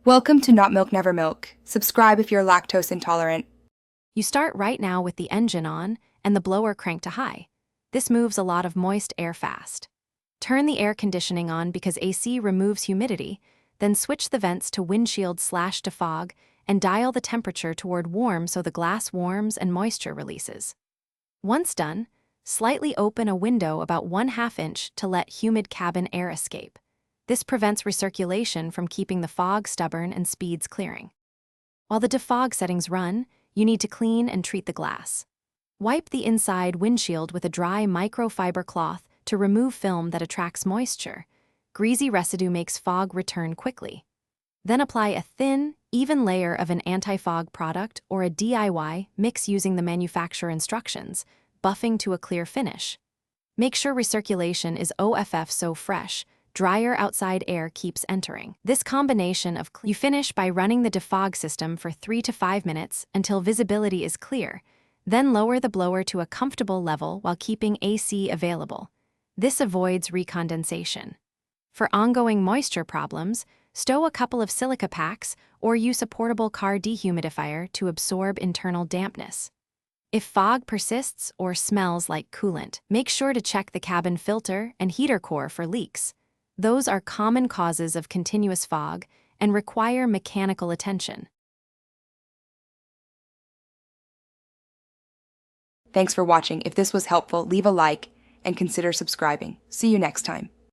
Welcome to Not Milk Never Milk. Subscribe if you're lactose intolerant. You start right now with the engine on and the blower cranked to high. This moves a lot of moist air fast. Turn the air conditioning on because AC removes humidity, then switch the vents to windshield/to fog and dial the temperature toward warm so the glass warms and moisture releases. Once done, slightly open a window about 1/2 inch to let humid cabin air escape. This prevents recirculation from keeping the fog stubborn and speeds clearing. While the defog settings run, you need to clean and treat the glass. Wipe the inside windshield with a dry microfiber cloth to remove film that attracts moisture. Greasy residue makes fog return quickly. Then apply a thin, even layer of an anti-fog product or a DIY mix using the manufacturer instructions, buffing to a clear finish. Make sure recirculation is OFF so fresh, drier outside air keeps entering. This combination of you finish by running the defog system for 3 to 5 minutes until visibility is clear, then lower the blower to a comfortable level while keeping AC available. This avoids recondensation. For ongoing moisture problems, stow a couple of silica packs or use a portable car dehumidifier to absorb internal dampness. If fog persists or smells like coolant, make sure to check the cabin filter and heater core for leaks. Those are common causes of continuous fog and require mechanical attention. Thanks for watching. If this was helpful, leave a like and consider subscribing. See you next time.